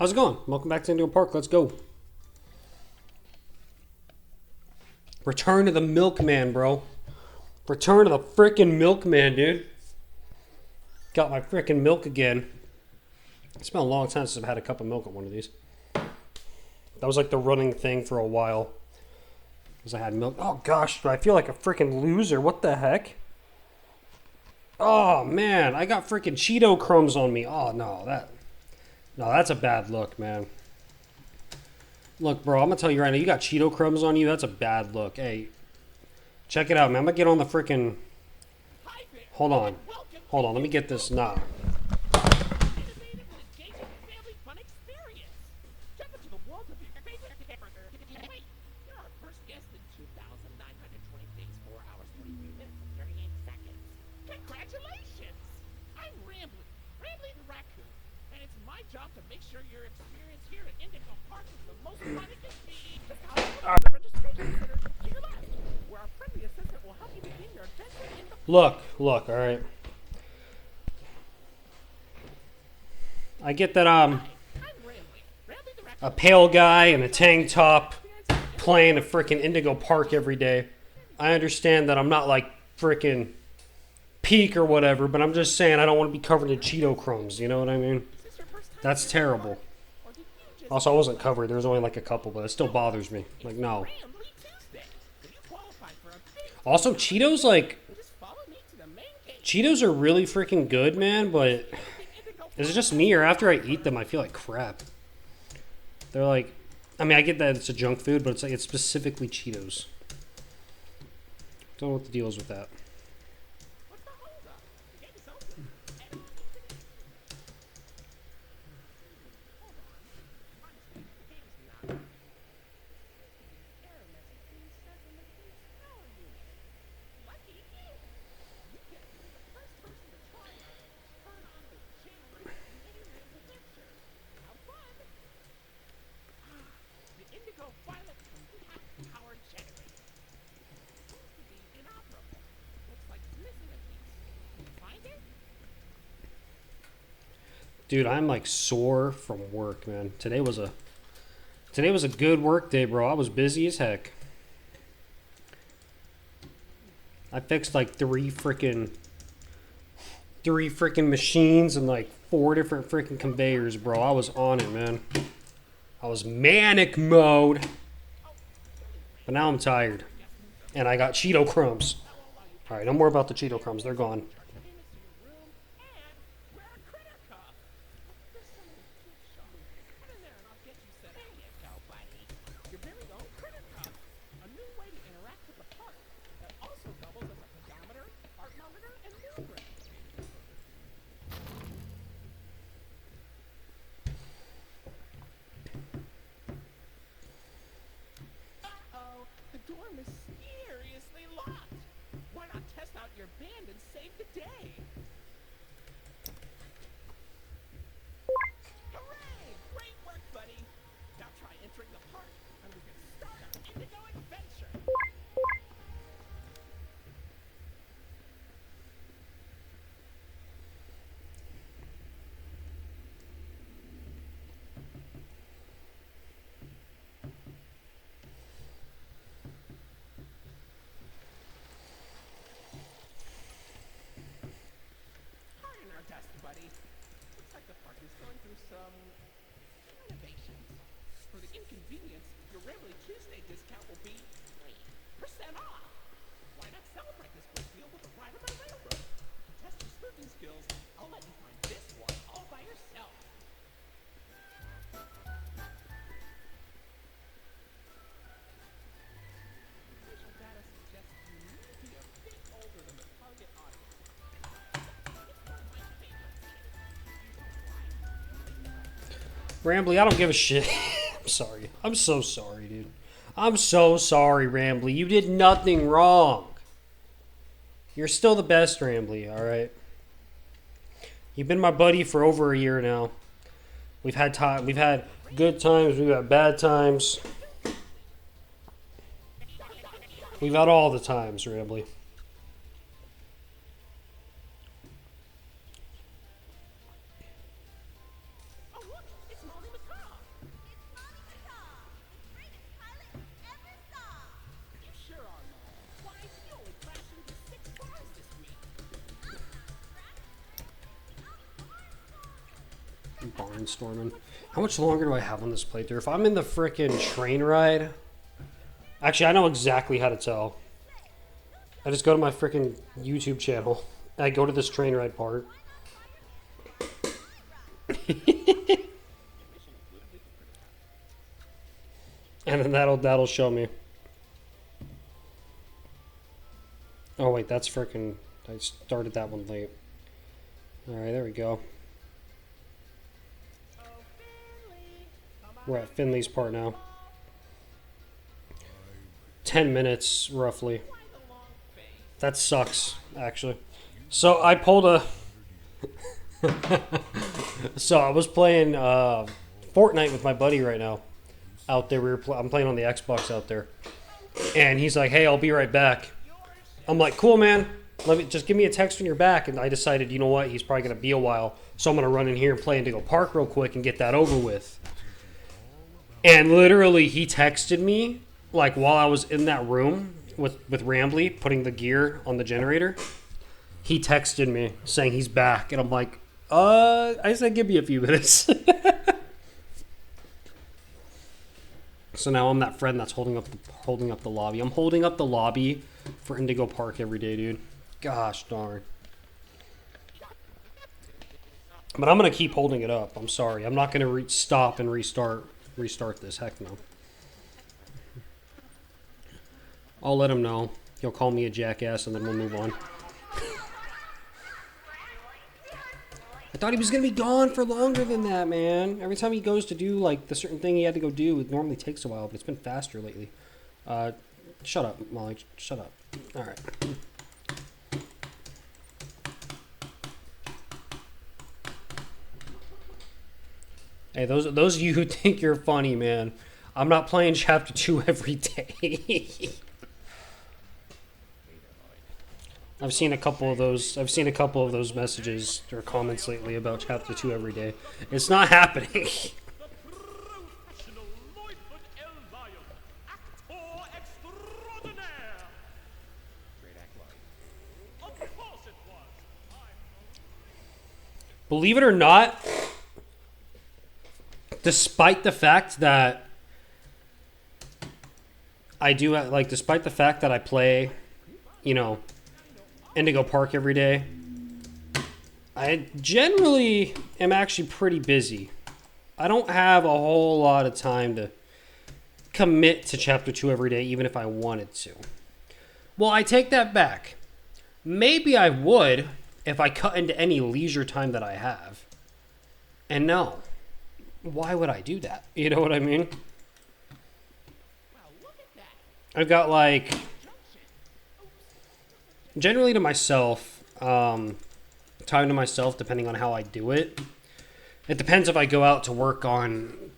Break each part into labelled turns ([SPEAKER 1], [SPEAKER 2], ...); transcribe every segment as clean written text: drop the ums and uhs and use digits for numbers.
[SPEAKER 1] How's it going? Welcome back to Indigo Park. Let's go. Return to the milkman, bro. Return to the freaking milkman, dude. Got my freaking milk again. It's been a long time since I've had a cup of milk at one of these. That was like the running thing for a while. Because I had milk. Oh gosh, do I feel like a freaking loser? What the heck? Oh man, I got freaking Cheeto crumbs on me. Oh no, that's a bad look, man. Look, bro, I'm gonna tell you right now, you got Cheeto crumbs on you. That's a bad look. Hey, check it out, man. I'm gonna get on the freaking. Hold on, Let me get this. Nah.
[SPEAKER 2] Congratulations! I'm Rambly, Rambly the Raccoon, and it's my job to make sure your experience here at Indigo Park is the most fun it can be. Just how the registration center to your left, where our friendly assistant will help you begin your adventure in the
[SPEAKER 1] Look, all right. I get that
[SPEAKER 2] I'm Rambly, Rambly the Raccoon.
[SPEAKER 1] a pale guy in a tank top playing a freaking Indigo Park every day. I understand that I'm not like freaking peak or whatever, but I'm just saying I don't want to be covered in Cheeto crumbs. You know what I mean?
[SPEAKER 2] Is this your first time?
[SPEAKER 1] That's terrible.
[SPEAKER 2] Or did you just
[SPEAKER 1] Also, I wasn't covered. There was only like a couple, but it still bothers me. Like, no.
[SPEAKER 2] Rambly Tuesday? If you qualify for a big
[SPEAKER 1] Also, Cheetos, like,
[SPEAKER 2] just follow me to the main gate.
[SPEAKER 1] Cheetos are really freaking good, man, but is it just me or after I eat them, I feel like crap? They're like, I mean, I get that it's a junk food, but it's like, it's specifically Cheetos. Don't know what the deal is with that.
[SPEAKER 2] What's the hold up? The game is open. Lucky you. You get to be the first person to try it. Turn on the generator Mini-Ram's adventure. How fun! The Indigo Violet compact power generator. Seems to be inoperable. Looks like it's missing a piece. Can you find it?
[SPEAKER 1] Dude, I'm like sore from work, man. Today was a good work day, bro. I was busy as heck. I fixed like three freaking machines and like 4 different freaking conveyors, bro. I was on it, man. I was manic mode. But now I'm tired. And I got Cheeto crumbs. Alright, no more about the Cheeto crumbs. They're gone.
[SPEAKER 2] Into your room and wear a critter cuff. There's some in the gift shop. Head in there and I'll get you set up. There you go, buddy. Your very own critter cuff. A new way to interact with the park. That also doubles as a pedometer, heart monitor, and mood ring. Uh-oh, the door mysteriously locked. Why not test out your band and save the day? Hooray! Great work, buddy. Now try entering the park, and we can start our Indigo adventure. Pardon our dust, buddy. Looks like the park is going through some renovations. For the inconvenience, your Rambly Tuesday discount will be 3% off. Why not celebrate this good deal with a ride on my railroad? To test your sleuthing skills, I'll let you find this one all by yourself. Facial data suggests you may be a bit older than the target audience. It's one of my favorites. You know why?
[SPEAKER 1] Rambly, I don't give a shit. I'm sorry. I'm so sorry, dude. I'm so sorry, Rambly. You did nothing wrong. You're still the best, Rambly, alright? You've been my buddy for over a year now. We've had good times, we've had bad times. We've had all the times, Rambly.
[SPEAKER 2] Oh, look, it's Molly McCarthy.
[SPEAKER 1] Barnstorming. How much longer do I have on this playthrough? If I'm in the frickin' train ride... Actually, I know exactly how to tell. I just go to my frickin' YouTube channel. I go to this train ride part. And then that'll show me. Oh wait, that's frickin'... I started that one late. Alright, there we go. We're at Finley's part now. 10 minutes, roughly. That sucks, actually. So I pulled a... So I was playing Fortnite with my buddy right now. Out there, I'm playing on the Xbox out there. And he's like, hey, I'll be right back. I'm like, cool, man. Just give me a text when you're back. And I decided, you know what? He's probably going to be a while. So I'm going to run in here and play Indigo Park real quick and get that over with. And literally, he texted me, like, while I was in that room with Rambly, putting the gear on the generator. He texted me saying he's back. And I'm like, I said, give me a few minutes. So now I'm that friend that's holding up the lobby. I'm holding up the lobby for Indigo Park every day, dude. Gosh darn. But I'm gonna keep holding it up. I'm sorry. I'm not gonna stop and restart this. Heck no. I'll let him know. He'll call me a jackass and then we'll move on. I thought he was going to be gone for longer than that, man. Every time he goes to do, like, the certain thing he had to go do, it normally takes a while, but it's been faster lately. Shut up, Molly. Shut up. All right. Hey, those of you who think you're funny, man, I'm not playing Chapter 2 every day. I've seen a couple of those messages or comments lately about Chapter 2 every day. It's not happening. Believe it or not, despite the fact that despite the fact that I play, you know, Indigo Park every day, I generally am actually pretty busy. I don't have a whole lot of time to commit to Chapter 2 every day, even if I wanted to. Well, I take that back. Maybe I would if I cut into any leisure time that I have. And no. Why would I do that? You know what I mean? I've got, like... Generally to myself, time to myself, depending on how I do it. It depends if I go out to work on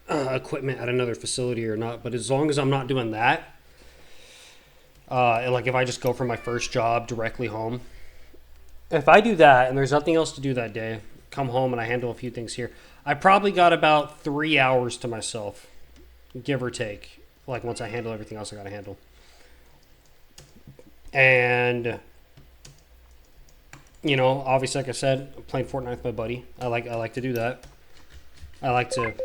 [SPEAKER 1] equipment at another facility or not. But as long as I'm not doing that, like if I just go from my first job directly home, if I do that and there's nothing else to do that day, come home and I handle a few things here, I probably got about 3 hours to myself, give or take. Like once I handle everything else I got to handle. And, you know, obviously, like I said, I'm playing Fortnite with my buddy. I like to do that. I like to,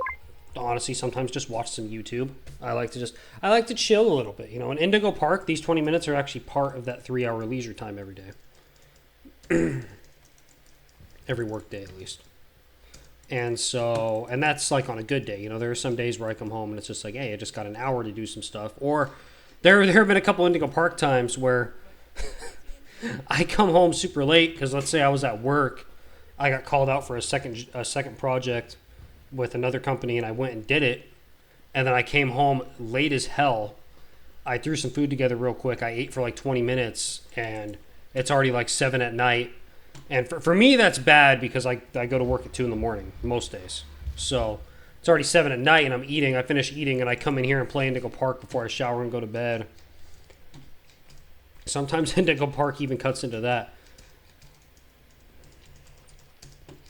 [SPEAKER 1] honestly, sometimes just watch some YouTube. I like to chill a little bit, you know. In Indigo Park, these 20 minutes are actually part of that 3-hour leisure time every day. Every work day, at least. And so, and that's like on a good day, you know. There are some days where I come home and it's just like, hey, I just got an hour to do some stuff. Or there have been a couple Indigo Park times where I come home super late because let's say I was at work, I got called out for a second project with another company and I went and did it, and then I came home late as hell. I threw some food together real quick. I ate for like 20 minutes and it's already like 7 at night. And for me, that's bad because I go to work at 2 in the morning most days. So it's already 7 at night and I'm eating. I finish eating and I come in here and play Indigo Park before I shower and go to bed. Sometimes Indigo Park even cuts into that.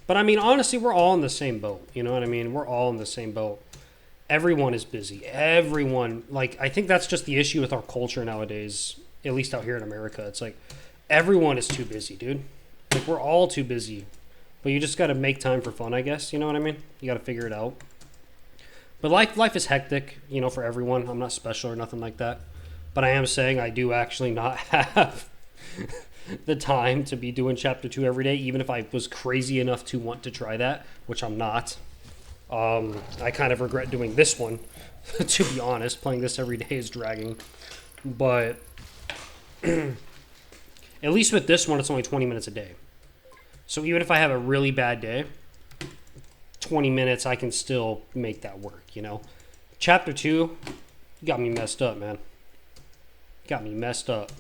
[SPEAKER 1] But I mean, honestly, we're all in the same boat. You know what I mean? We're all in the same boat. Everyone is busy. Everyone, like, I think that's just the issue with our culture nowadays, at least out here in America. It's like, everyone is too busy, dude. Like, we're all too busy. But you just got to make time for fun, I guess. You know what I mean? You got to figure it out. But life is hectic, you know, for everyone. I'm not special or nothing like that. But I am saying I do actually not have the time to be doing chapter 2 every day, even if I was crazy enough to want to try that, which I'm not. I kind of regret doing this one, to be honest. Playing this every day is dragging. But at least with this one, it's only 20 minutes a day. So even if I have a really bad day, 20 minutes, I can still make that work, you know? Chapter 2 got me messed up, man. Got me messed up.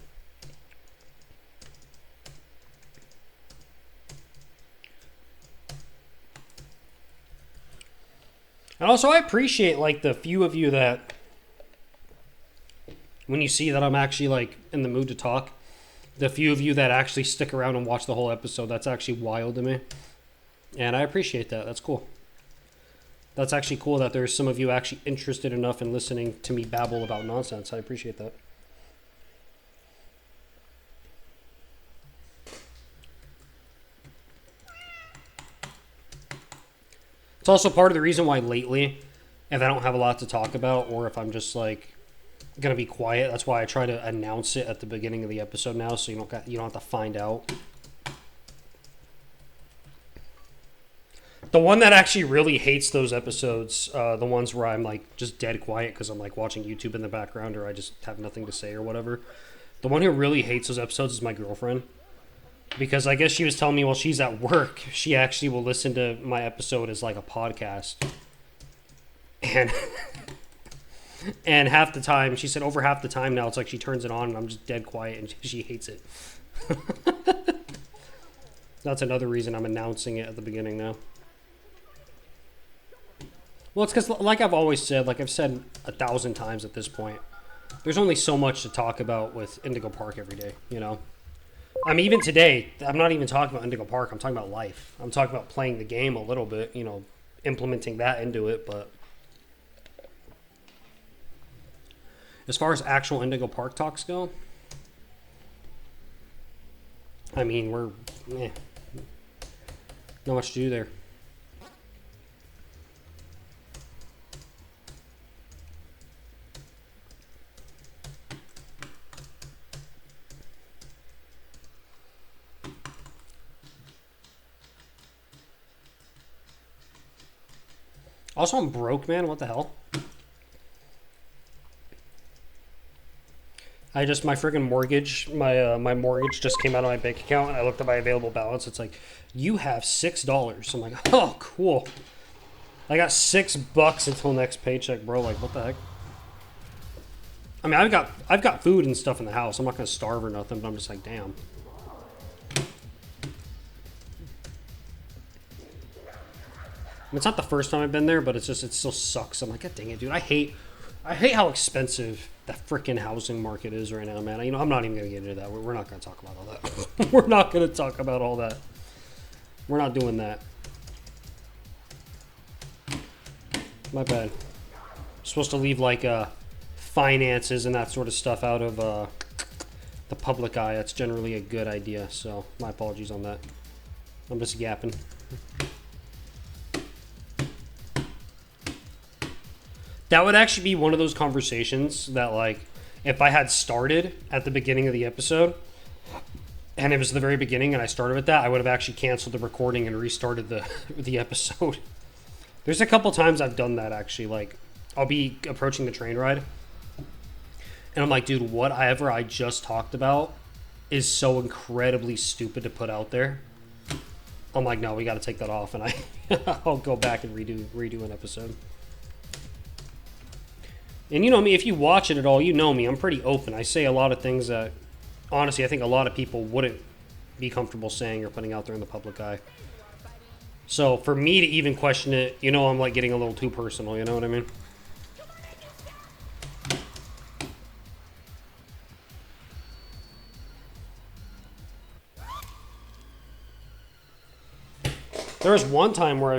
[SPEAKER 1] And also, I appreciate, like, the few of you that, when you see that I'm actually, like, in the mood to talk, the few of you that actually stick around and watch the whole episode, that's actually wild to me. And I appreciate that. That's cool. That's actually cool that there's some of you actually interested enough in listening to me babble about nonsense. I appreciate that. It's also part of the reason why lately, if I don't have a lot to talk about, or if I'm just like gonna be quiet, that's why I try to announce it at the beginning of the episode now, so you don't have to find out. The one that actually really hates those episodes, the ones where I'm like just dead quiet because I'm like watching YouTube in the background or I just have nothing to say or whatever. The one who really hates those episodes is my girlfriend. Because I guess she was telling me while she's at work, she actually will listen to my episode as like a podcast. And and half the time, she said over half the time now, it's like she turns it on and I'm just dead quiet and she hates it. That's another reason I'm announcing it at the beginning now. Well, it's because, like I've always said, like I've said 1,000 times at this point, there's only so much to talk about with Indigo Park every day, you know? I mean, even today, I'm not even talking about Indigo Park. I'm talking about life. I'm talking about playing the game a little bit, you know, implementing that into it. But as far as actual Indigo Park talks go, I mean, not much to do there. Also, I'm broke, man. What the hell? My friggin' mortgage, my mortgage just came out of my bank account, and I looked at my available balance. It's like, you have $6. I'm like, oh, cool. I got $6 until next paycheck, bro. Like, what the heck? I mean, I've got food and stuff in the house. I'm not gonna starve or nothing, but I'm just like, damn. It's not the first time I've been there, but it still sucks. I'm like, God dang it, dude. I hate how expensive that freaking housing market is right now, man. You know, I'm not even gonna get into that. We're not gonna talk about all that. We're not gonna talk about all that. We're not doing that. My bad. I'm supposed to leave like finances and that sort of stuff out of the public eye. That's generally a good idea. So my apologies on that. I'm just yapping. That would actually be one of those conversations that, like, if I had started at the beginning of the episode, and it was the very beginning and I started with that, I would have actually canceled the recording and restarted the episode. There's a couple times I've done that, actually. Like, I'll be approaching the train ride, and I'm like, dude, whatever I just talked about is so incredibly stupid to put out there. I'm like, no, we got to take that off, and I'll go back and redo an episode. And you know me, if you watch it at all, you know me. I'm pretty open. I say a lot of things that, honestly, I think a lot of people wouldn't be comfortable saying or putting out there in the public eye. So for me to even question it, you know, I'm like getting a little too personal. You know what I mean? There was one time where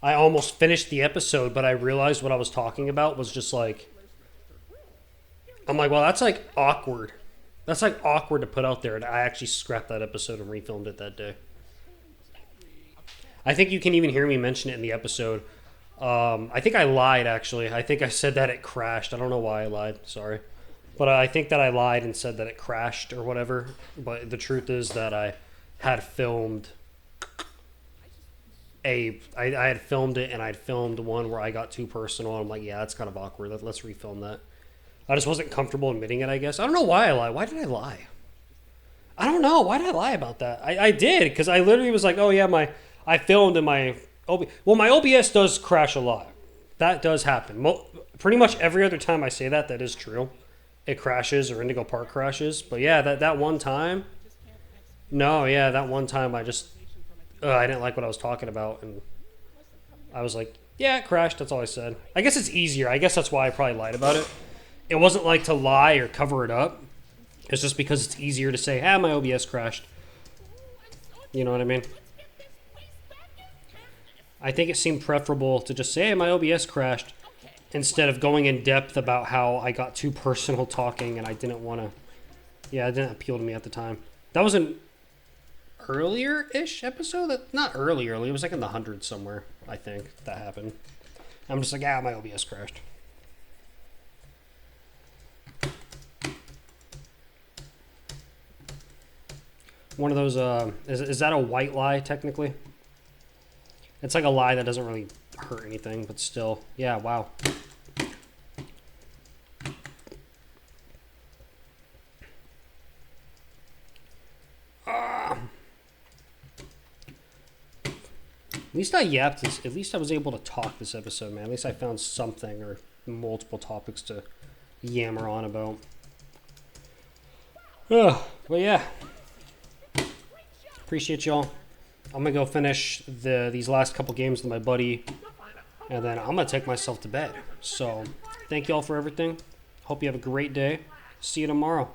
[SPEAKER 1] I almost finished the episode, but I realized what I was talking about was just like, I'm like, well, that's like awkward. That's like awkward to put out there, and I actually scrapped that episode and refilmed it that day. I think you can even hear me mention it in the episode. I think I lied, actually. I think I said that it crashed. I don't know why I lied. Sorry. But I think that I lied and said that it crashed or whatever. But the truth is that I had filmed I had filmed it, and I'd filmed one where I got too personal. I'm like, yeah, that's kind of awkward. Let's refilm that. I just wasn't comfortable admitting it, I guess. I don't know why I lied. Why did I lie? I don't know. Why did I lie about that? I did, because I literally was like, oh, yeah, I filmed in my... Well, my OBS does crash a lot. That does happen. Pretty much every other time I say that is true. It crashes, or Indigo Park crashes. But yeah, that one time... No, yeah, that one time I just... I didn't like what I was talking about, and I was like, yeah, it crashed. That's all I said. I guess it's easier. I guess that's why I probably lied about it. It wasn't like to lie or cover it up. It's just because it's easier to say, my OBS crashed. You know what I mean? I think it seemed preferable to just say, my OBS crashed, instead of going in depth about how I got too personal talking and I didn't want to... Yeah, it didn't appeal to me at the time. That was an earlier-ish episode? Not early. It was like in the hundreds somewhere, I think, that happened. I'm just like, my OBS crashed. One of those, is that a white lie, technically? It's like a lie that doesn't really hurt anything, but still. Yeah, wow. At least I yapped this. At least I was able to talk this episode, man. At least I found something or multiple topics to yammer on about. But yeah. Appreciate y'all. I'm gonna go finish these last couple games with my buddy, and then I'm gonna take myself to bed. So, thank y'all for everything. Hope you have a great day. See you tomorrow.